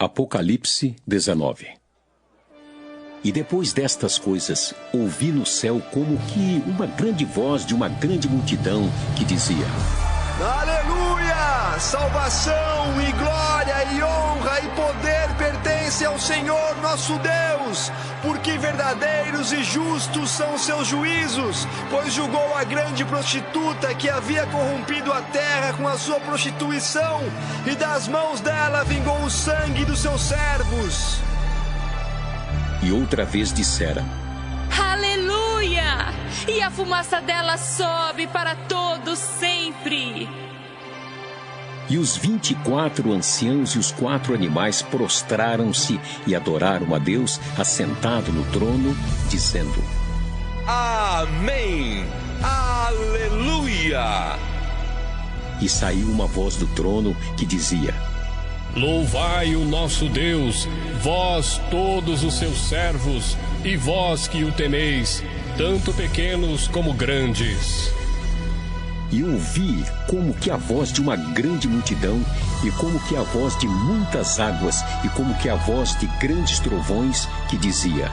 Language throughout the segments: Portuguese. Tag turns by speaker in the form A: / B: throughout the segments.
A: Apocalipse 19. E depois destas coisas, ouvi no céu como que uma grande voz de uma grande multidão que dizia:
B: Aleluia! Salvação e glória e honra e poder pertencem ao Senhor nosso Deus, porque verdadeiros e justos são os seus juízos, pois julgou a grande prostituta que havia corrompido a terra com a sua prostituição, e das mãos dela vingou o sangue dos seus servos.
A: E outra vez dissera:
C: Aleluia! E a fumaça dela sobe para todos sempre.
A: E os 24 anciãos e os 4 animais prostraram-se e adoraram a Deus assentado no trono, dizendo:
D: Amém! Aleluia!
A: E saiu uma voz do trono que dizia:
E: Louvai o nosso Deus, vós todos os seus servos, e vós que o temeis, tanto pequenos como grandes.
A: E ouvi como que a voz de uma grande multidão, e como que a voz de muitas águas, e como que a voz de grandes trovões, que dizia: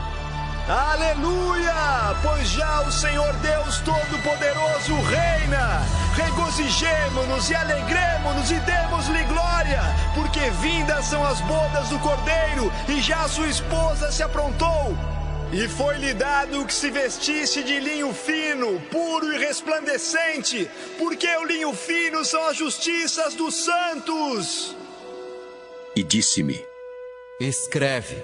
B: Aleluia! Pois já o Senhor Deus Todo-Poderoso reina. Regozijemo-nos e alegremo-nos e demos-lhe glória, porque vindas são as bodas do Cordeiro, e já sua esposa se aprontou. E foi-lhe dado que se vestisse de linho fino, puro e resplandecente, porque o linho fino são as justiças dos santos.
A: E disse-me:
F: Escreve: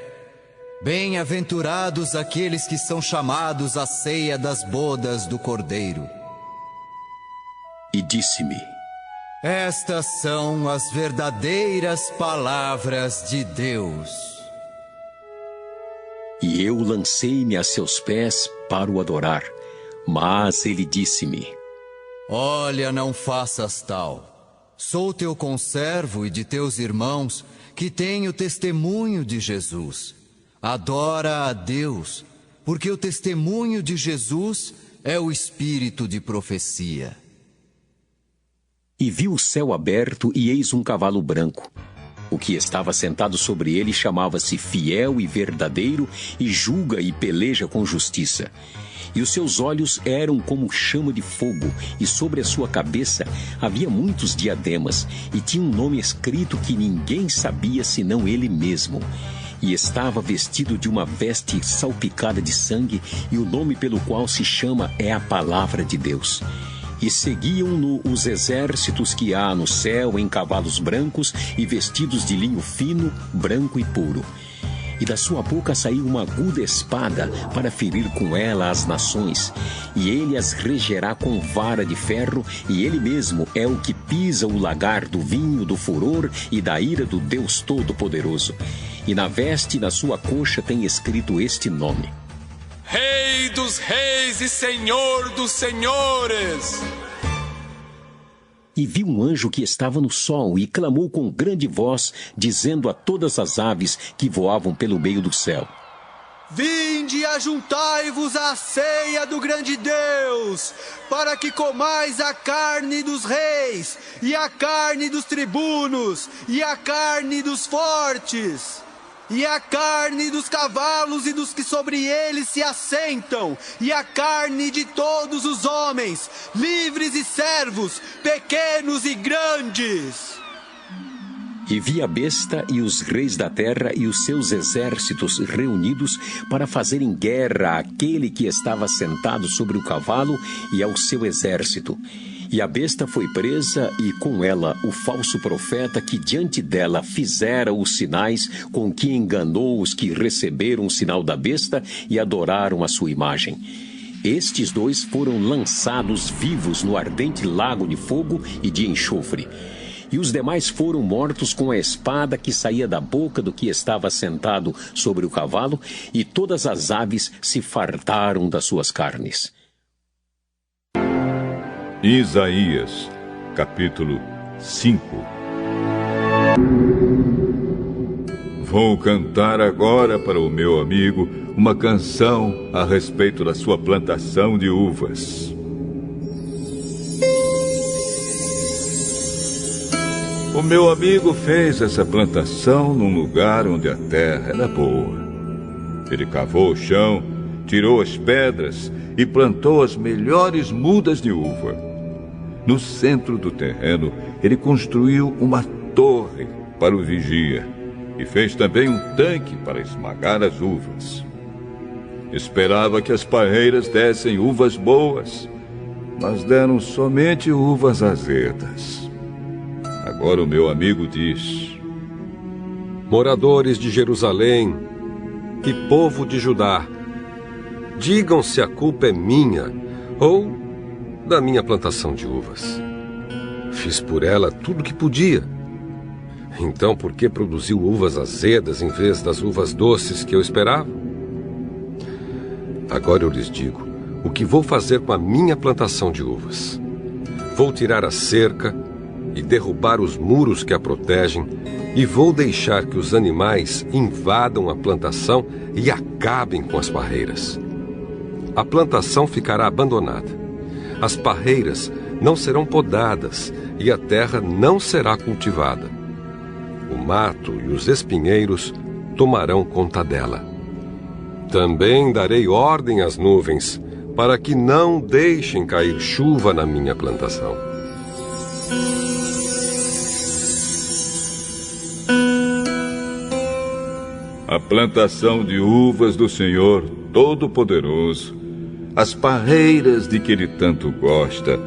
F: Bem-aventurados aqueles que são chamados à ceia das bodas do Cordeiro.
A: E disse-me:
F: Estas são as verdadeiras palavras de Deus.
A: E eu lancei-me a seus pés para o adorar. Mas ele disse-me:
F: Olha, não faças tal. Sou teu conservo e de teus irmãos, que têm o testemunho de Jesus. Adora a Deus, porque o testemunho de Jesus é o espírito de profecia.
A: E vi o céu aberto, e eis um cavalo branco. O que estava sentado sobre ele chamava-se Fiel e Verdadeiro, e julga e peleja com justiça. E os seus olhos eram como chama de fogo, e sobre a sua cabeça havia muitos diademas, e tinha um nome escrito que ninguém sabia senão ele mesmo. E estava vestido de uma veste salpicada de sangue, e o nome pelo qual se chama é a Palavra de Deus. E seguiam-no os exércitos que há no céu em cavalos brancos e vestidos de linho fino, branco e puro. E da sua boca saiu uma aguda espada para ferir com ela as nações. E ele as regerá com vara de ferro, e ele mesmo é o que pisa o lagar do vinho do furor e da ira do Deus Todo-Poderoso. E na veste e na sua coxa tem escrito este nome:
D: Rei dos reis e Senhor dos senhores.
A: E vi um anjo que estava no sol e clamou com grande voz, dizendo a todas as aves que voavam pelo meio do céu:
B: Vinde e ajuntai-vos à ceia do grande Deus, para que comais a carne dos reis, e a carne dos tribunos, e a carne dos fortes, e a carne dos cavalos e dos que sobre eles se assentam, e a carne de todos os homens, livres e servos, pequenos e grandes.
A: E vi a besta e os reis da terra e os seus exércitos reunidos para fazerem guerra àquele que estava sentado sobre o cavalo e ao seu exército. E a besta foi presa, e com ela o falso profeta que diante dela fizera os sinais com que enganou os que receberam o sinal da besta e adoraram a sua imagem. Estes dois foram lançados vivos no ardente lago de fogo e de enxofre. E os demais foram mortos com a espada que saía da boca do que estava sentado sobre o cavalo, e todas as aves se fartaram das suas carnes.
G: Isaías, capítulo 5. Vou cantar agora para o meu amigo uma canção a respeito da sua plantação de uvas. O meu amigo fez essa plantação num lugar onde a terra era boa. Ele cavou o chão, tirou as pedras e plantou as melhores mudas de uva. No centro do terreno, ele construiu uma torre para o vigia e fez também um tanque para esmagar as uvas. Esperava que as parreiras dessem uvas boas, mas deram somente uvas azedas. Agora o meu amigo diz:
H: moradores de Jerusalém e povo de Judá, digam se a culpa é minha ou da minha plantação de uvas. Fiz por ela tudo o que podia. Então, por que produziu uvas azedas em vez das uvas doces que eu esperava? Agora eu lhes digo o que vou fazer com a minha plantação de uvas. Vou tirar a cerca e derrubar os muros que a protegem, e vou deixar que os animais invadam a plantação e acabem com as parreiras. A plantação ficará abandonada. As parreiras não serão podadas e a terra não será cultivada. O mato e os espinheiros tomarão conta dela. Também darei ordem às nuvens para que não deixem cair chuva na minha plantação.
G: A plantação de uvas do Senhor Todo-Poderoso, as parreiras de que Ele tanto gosta,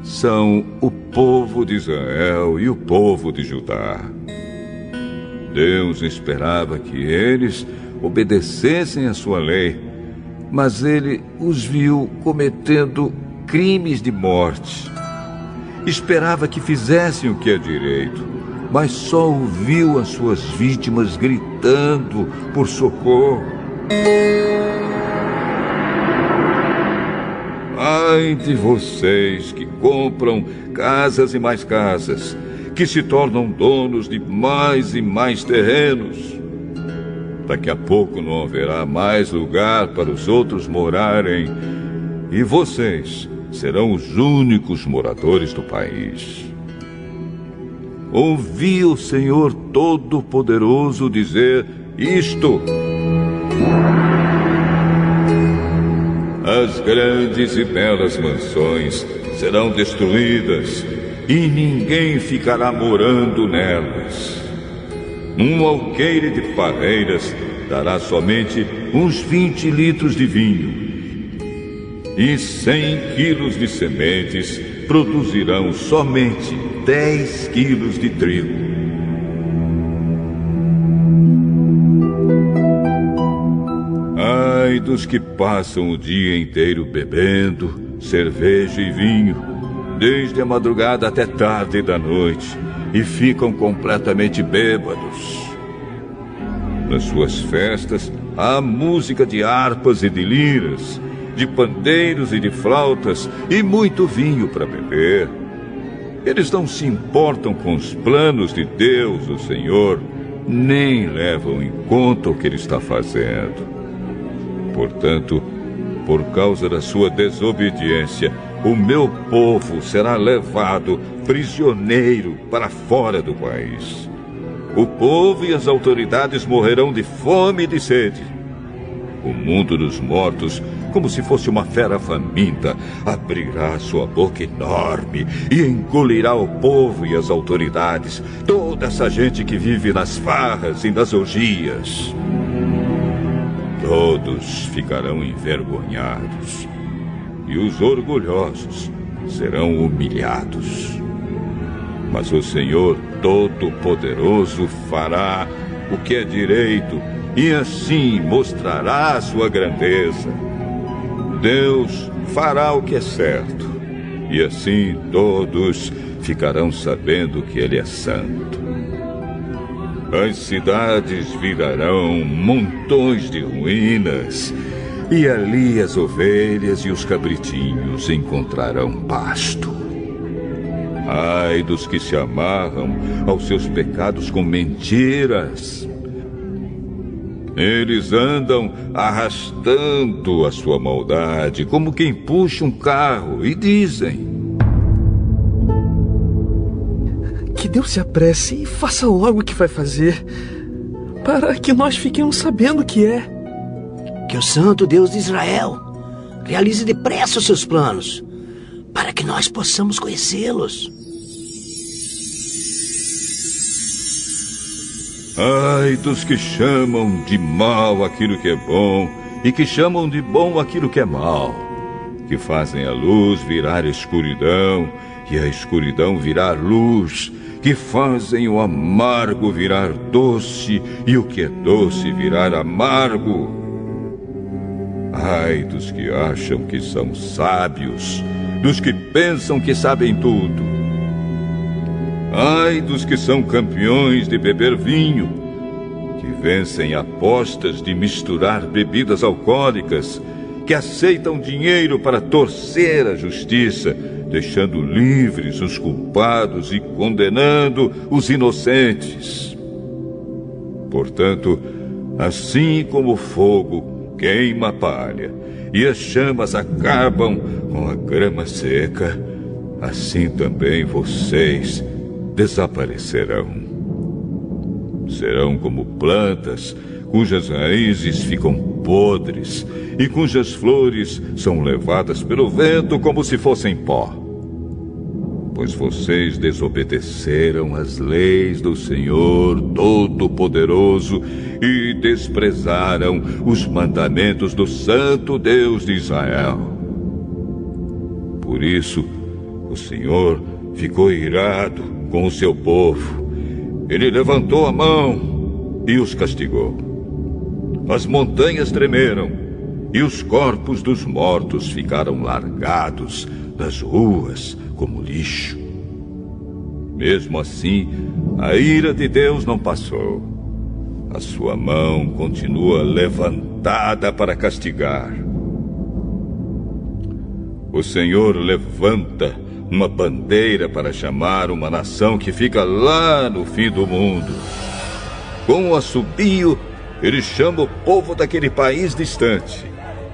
G: são o povo de Israel e o povo de Judá. Deus esperava que eles obedecessem a sua lei, mas Ele os viu cometendo crimes de morte. Esperava que fizessem o que é direito, mas só ouviu as suas vítimas gritando por socorro. Ai de vocês que compram casas e mais casas, que se tornam donos de mais e mais terrenos. Daqui a pouco não haverá mais lugar para os outros morarem, e vocês serão os únicos moradores do país. Ouvi o Senhor Todo-Poderoso dizer isto: as grandes e belas mansões serão destruídas e ninguém ficará morando nelas. Um alqueire de parreiras dará somente uns 20 litros de vinho, e 100 quilos de sementes produzirão somente 10 quilos de trigo. Ai dos que passam o dia inteiro bebendo cerveja e vinho, desde a madrugada até tarde da noite, e ficam completamente bêbados. Nas suas festas há música de harpas e de liras, de pandeiros e de flautas, e muito vinho para beber. Eles não se importam com os planos de Deus, o Senhor, nem levam em conta o que Ele está fazendo. Portanto, por causa da sua desobediência, o meu povo será levado prisioneiro para fora do país. O povo e as autoridades morrerão de fome e de sede. O mundo dos mortos, como se fosse uma fera faminta, abrirá sua boca enorme e engolirá o povo e as autoridades, toda essa gente que vive nas farras e nas orgias. Todos ficarão envergonhados, e os orgulhosos serão humilhados. Mas o Senhor Todo-Poderoso fará o que é direito, e assim mostrará a sua grandeza. Deus fará o que é certo, e assim todos ficarão sabendo que Ele é santo. As cidades virarão montões de ruínas, e ali as ovelhas e os cabritinhos encontrarão pasto. Ai dos que se amarram aos seus pecados com mentiras. Eles andam arrastando a sua maldade, como quem puxa um carro, e dizem:
I: que que Deus se apresse e faça logo o que vai fazer, para que nós fiquemos sabendo o que é.
J: Que o Santo Deus de Israel realize depressa os seus planos, para que nós possamos conhecê-los.
G: Ai dos que chamam de mal aquilo que é bom e que chamam de bom aquilo que é mal, que fazem a luz virar escuridão e a escuridão virar luz, que fazem o amargo virar doce e o que é doce virar amargo. Ai dos que acham que são sábios, dos que pensam que sabem tudo. Ai dos que são campeões de beber vinho, que vencem apostas de misturar bebidas alcoólicas, que aceitam dinheiro para torcer a justiça, deixando livres os culpados e condenando os inocentes. Portanto, assim como o fogo queima a palha e as chamas acabam com a grama seca, assim também vocês desaparecerão. Serão como plantas cujas raízes ficam podres e cujas flores são levadas pelo vento como se fossem pó. Pois vocês desobedeceram às leis do Senhor Todo-Poderoso e desprezaram os mandamentos do Santo Deus de Israel. Por isso, o Senhor ficou irado com o seu povo. Ele levantou a mão e os castigou. As montanhas tremeram e os corpos dos mortos ficaram largados nas ruas como lixo. Mesmo assim, a ira de Deus não passou. A sua mão continua levantada para castigar. O Senhor levanta uma bandeira para chamar uma nação que fica lá no fim do mundo. Com o assobio, ele chama o povo daquele país distante.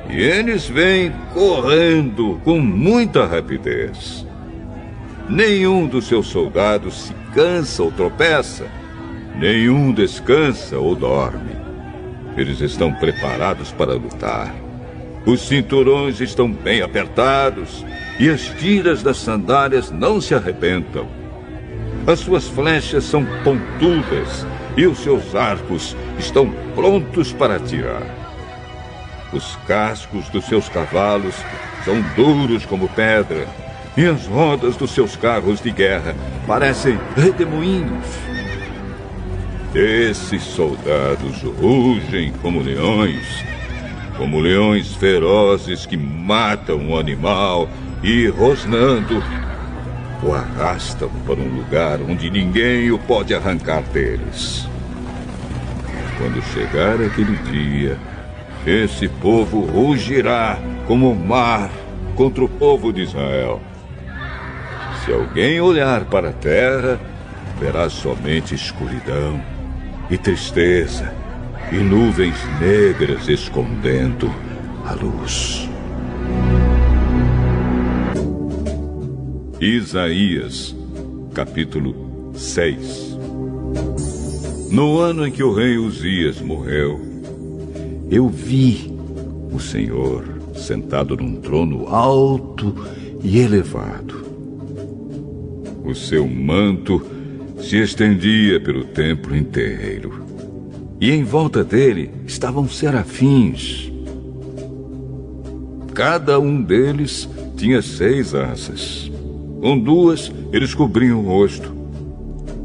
G: E eles vêm correndo com muita rapidez. Nenhum dos seus soldados se cansa ou tropeça. Nenhum descansa ou dorme. Eles estão preparados para lutar. Os cinturões estão bem apertados e as tiras das sandálias não se arrebentam. As suas flechas são pontudas e os seus arcos estão prontos para atirar. Os cascos dos seus cavalos são duros como pedra e as rodas dos seus carros de guerra parecem redemoinhos. Esses soldados rugem como leões ferozes que matam um animal e, rosnando, o arrastam para um lugar onde ninguém o pode arrancar deles. Quando chegar aquele dia, esse povo rugirá como o mar contra o povo de Israel. Se alguém olhar para a terra, verá somente escuridão e tristeza e nuvens negras escondendo a luz. Isaías, capítulo 6. No ano em que o rei Uzias morreu, eu vi o Senhor sentado num trono alto e elevado. O seu manto se estendia pelo templo inteiro, e em volta dele estavam serafins. Cada um deles tinha 6 asas. Com 2 eles cobriam o rosto,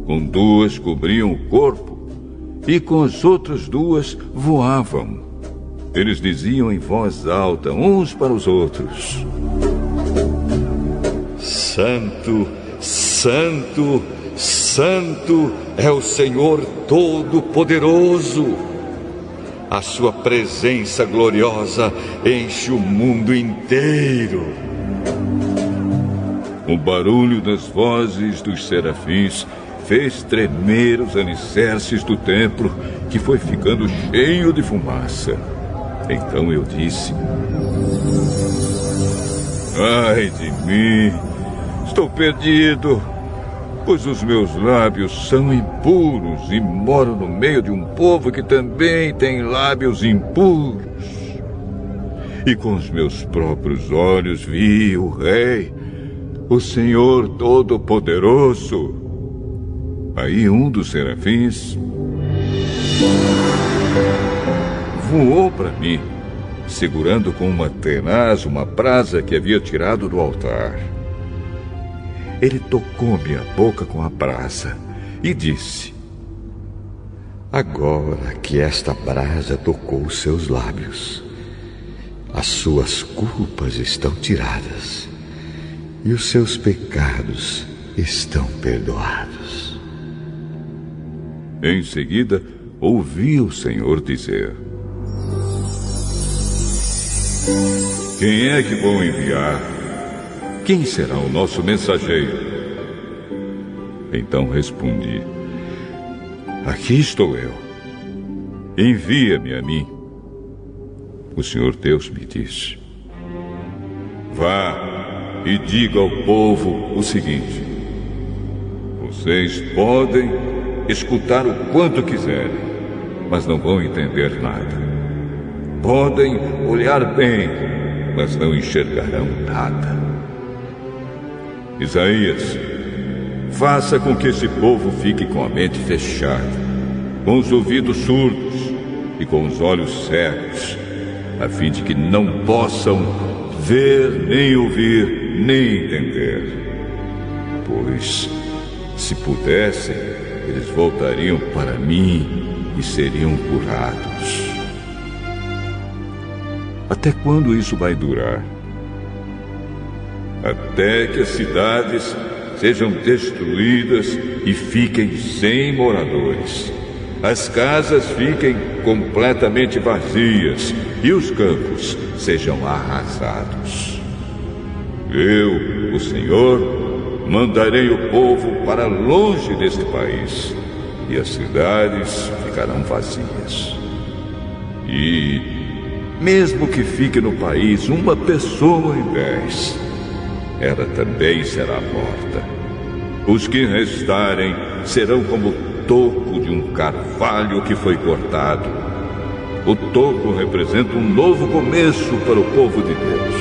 G: com 2 cobriam o corpo, e com as outras 2 voavam. Eles diziam em voz alta uns para os outros: Santo, Santo, Santo é o Senhor Todo-Poderoso. A sua presença gloriosa enche o mundo inteiro. O barulho das vozes dos serafins fez tremer os alicerces do templo, que foi ficando cheio de fumaça. Então eu disse: Ai de mim, estou perdido. pois os meus lábios são impuros e moro no meio de um povo que também tem lábios impuros. E com os meus próprios olhos vi o Rei, o Senhor Todo-Poderoso. Aí um dos serafins voou para mim, segurando com uma tenaz uma brasa que havia tirado do altar. Ele tocou minha boca com a brasa e disse: agora que esta brasa tocou os seus lábios, as suas culpas estão tiradas e os seus pecados estão perdoados. Em seguida, ouvi o Senhor dizer: quem é que vou enviar? Quem será o nosso mensageiro? Então respondi: aqui estou eu. Envia-me a mim. O Senhor Deus me disse: vá e diga ao povo o seguinte: vocês podem escutar o quanto quiserem, mas não vão entender nada. Podem olhar bem, mas não enxergarão nada. Isaías, faça com que esse povo fique com a mente fechada, com os ouvidos surdos e com os olhos cegos, a fim de que não possam ver, nem ouvir, nem entender. Pois, se pudessem, eles voltariam para mim e seriam curados. Até quando isso vai durar? Até que as cidades sejam destruídas e fiquem sem moradores. As casas fiquem completamente vazias e os campos sejam arrasados. Eu, o Senhor, mandarei o povo para longe deste país e as cidades ficarão vazias. E, mesmo que fique no país uma pessoa em vez, ela também será morta. Os que restarem serão como o toco de um carvalho que foi cortado. O toco representa um novo começo para o povo de Deus.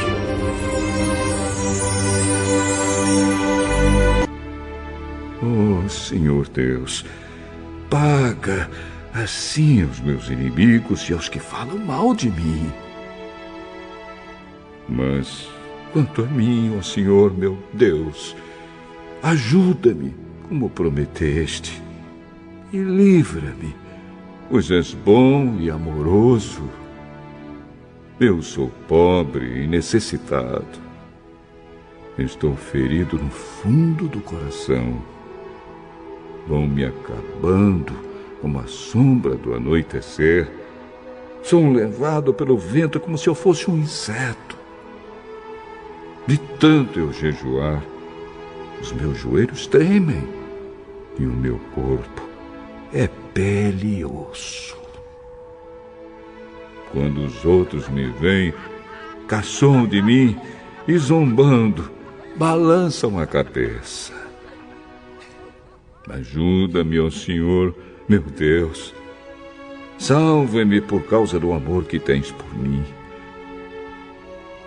G: Oh, Senhor Deus, paga assim aos meus inimigos e aos que falam mal de mim. Mas quanto a mim, ó Senhor meu Deus, ajuda-me, como prometeste, e livra-me, pois és bom e amoroso. Eu sou pobre e necessitado. Estou ferido no fundo do coração. Vão me acabando como a sombra do anoitecer. Sou levado pelo vento como se eu fosse um inseto. De tanto eu jejuar, os meus joelhos tremem e o meu corpo é pele e osso. Quando os outros me veem, caçam de mim e, zombando, balançam a cabeça. Ajuda-me, ó Senhor, meu Deus. Salva-me por causa do amor que tens por mim.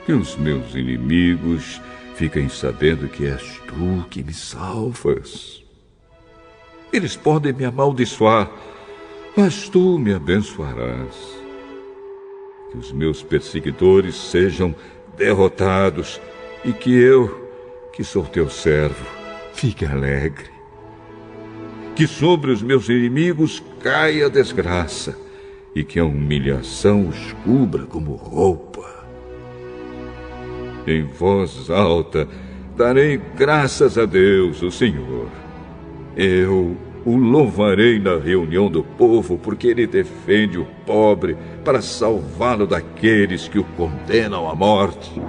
G: Que os meus inimigos fiquem sabendo que és tu que me salvas. Eles podem me amaldiçoar, mas tu me abençoarás. Que os meus perseguidores sejam derrotados e que eu, que sou teu servo, fique alegre. Que sobre os meus inimigos caia a desgraça e que a humilhação os cubra como roupa. Em voz alta darei graças a Deus, o Senhor. Eu o louvarei na reunião do povo, porque ele defende o pobre para salvá-lo daqueles que o condenam à morte.